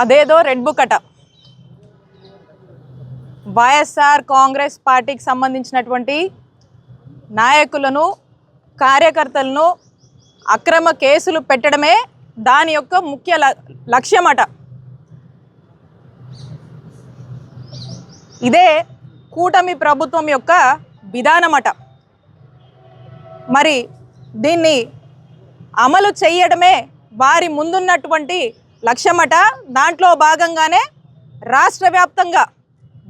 అదేదో red book అట వైఎస్ఆర్ కాంగ్రెస్ పార్టీకి సంబంధించినటువంటి నాయకులను కార్యకర్తలను అక్రమ కేసులు పెట్టడమే దాని యొక్క ముఖ్య లక్ష్యం అట. ఇదే కూటమి ప్రభుత్వం యొక్క విధానమట. మరి దీన్ని అమలు చేయడమే వారి ముందున్నటువంటి లక్ష్యమట. దాంట్లో భాగంగానే రాష్ట్ర వ్యాప్తంగా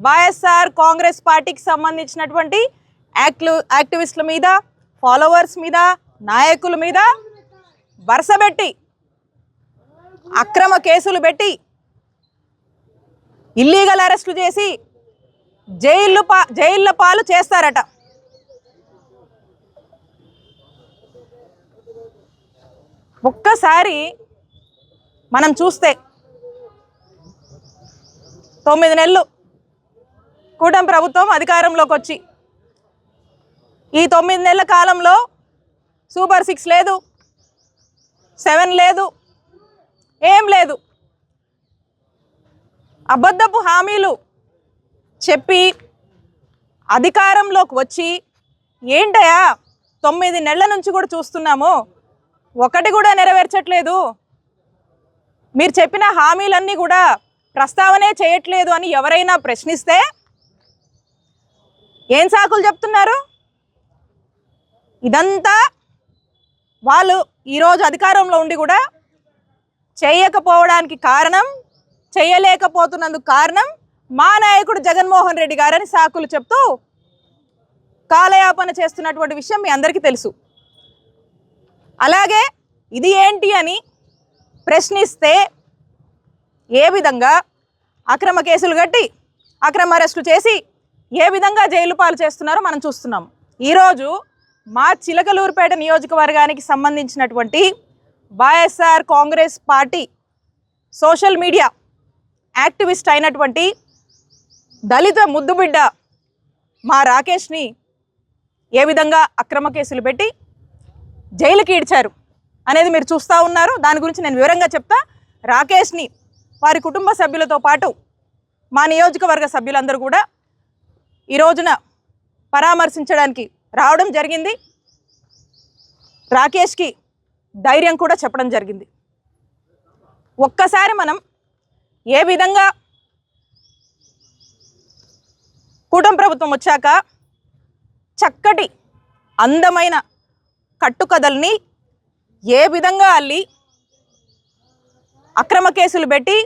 వైఎస్ఆర్ కాంగ్రెస్ పార్టీకి సంబంధించినటువంటి యాక్టివిస్టుల మీద, ఫాలోవర్స్ మీద, నాయకుల మీద వరుసబెట్టి అక్రమ కేసులు పెట్టి ఇల్లీగల్ అరెస్టులు చేసి జైళ్ళ పాలు చేస్తారట. ఒక్కసారి మనం చూస్తే 9 నెలలు కూటమి ప్రభుత్వం అధికారంలోకి వచ్చి ఈ 9 నెలల కాలంలో సూపర్ 6 లేదు, 7 లేదు, ఏం లేదు. అబద్ధపు హామీలు చెప్పి అధికారంలోకి వచ్చి ఏంటయా 9 నెలల నుంచి కూడా చూస్తున్నాము, ఒకటి కూడా నెరవేర్చట్లేదు, మీరు చెప్పిన హామీలన్నీ కూడా ప్రస్తావనే చేయట్లేదు అని ఎవరైనా ప్రశ్నిస్తే ఏం సాకులు చెప్తున్నారు? ఇదంతా వాళ్ళు ఈరోజు అధికారంలో ఉండి కూడా చేయకపోవడానికి కారణం, చేయలేకపోతున్నందుకు కారణం మా నాయకుడు జగన్మోహన్ రెడ్డి గారని సాకులు చెప్తూ కాలయాపన చేస్తున్నటువంటి విషయం మీ అందరికీ తెలుసు. అలాగే ఇది ఏంటి అని ప్రశ్నిస్తే ఏ విధంగా అక్రమ కేసులు కట్టి అక్రమ అరెస్టులు చేసి ఏ విధంగా జైలు పాలు చేస్తున్నారో మనం చూస్తున్నాం. ఈరోజు మా చిలకలూరుపేట నియోజకవర్గానికి సంబంధించినటువంటి YSR Congress party social media activist అయినటువంటి దళిత ముద్దుబిడ్డ మా రాకేష్ని ఏ విధంగా అక్రమ కేసులు పెట్టి జైలుకి ఈడ్చారు అనేది మీరు చూస్తూ ఉన్నారు. దాని గురించి నేను వివరంగా చెప్తా. రాకేష్ని వారి కుటుంబ సభ్యులతో పాటు మా నియోజకవర్గ సభ్యులందరూ కూడా ఈ రోజున పరామర్శించడానికి రావడం జరిగింది. రాకేష్కి ధైర్యం కూడా చెప్పడం జరిగింది. ఒక్కసారి మనం ఏ విధంగా కూటమి ప్రభుత్వం వచ్చాక చక్కటి అందమైన కట్టుకథల్ని ఏ విధంగా అల్లి అక్రమ కేసులు పెట్టి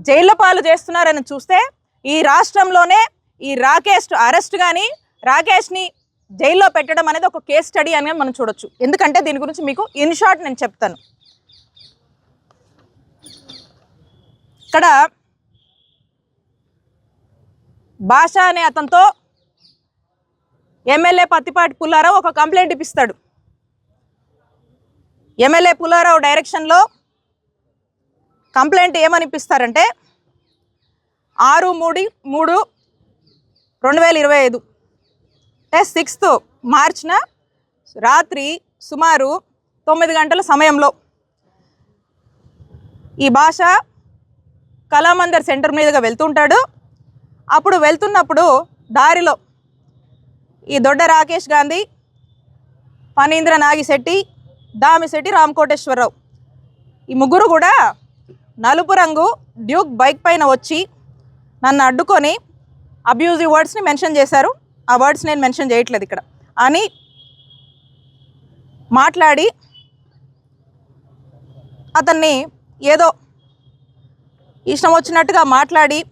జైళ్ళ పాలు చేస్తున్నారని చూస్తే ఈ రాష్ట్రంలోనే ఈ రాకేష్ అరెస్ట్ కానీ రాకేష్ని జైల్లో పెట్టడం అనేది ఒక కేస్ స్టడీ అని మనం చూడొచ్చు. ఎందుకంటే దీని గురించి మీకు ఇన్ షార్ట్ నేను చెప్తాను. ఇక్కడ భాష అనే అతనితో ఎమ్మెల్యే పత్తిపాటి పుల్లారావు ఒక కంప్లైంట్ ఇప్పిస్తాడు. ఎమ్మెల్యే పుల్లారావు డైరెక్షన్లో కంప్లైంట్ ఏమని ఇప్పిస్తారంటే 6/3/2025 అంటే 6th మార్చిన రాత్రి సుమారు 9 గంటల సమయంలో ఈ భాష కళామందిర్ సెంటర్ మీదుగా వెళ్తుంటాడు. అప్పుడు వెళ్తున్నప్పుడు దారిలో ఈ దొడ్డ రాకేష్ గాంధీ, ఫణీంద్ర నాగిశెట్టి, దామిశెట్టి రామకోటేశ్వరరావు, ఈ ముగ్గురు కూడా నలుపు రంగు డ్యూక్ బైక్ పైన వచ్చి నన్ను అడ్డుకొని అబ్యూజివ్ వర్డ్స్ని మెన్షన్ చేశారు. ఆ వర్డ్స్ నేను మెన్షన్ చేయట్లేదు ఇక్కడ అని మాట్లాడి అతన్ని ఏదో ఇష్టం వచ్చినట్టుగా మాట్లాడి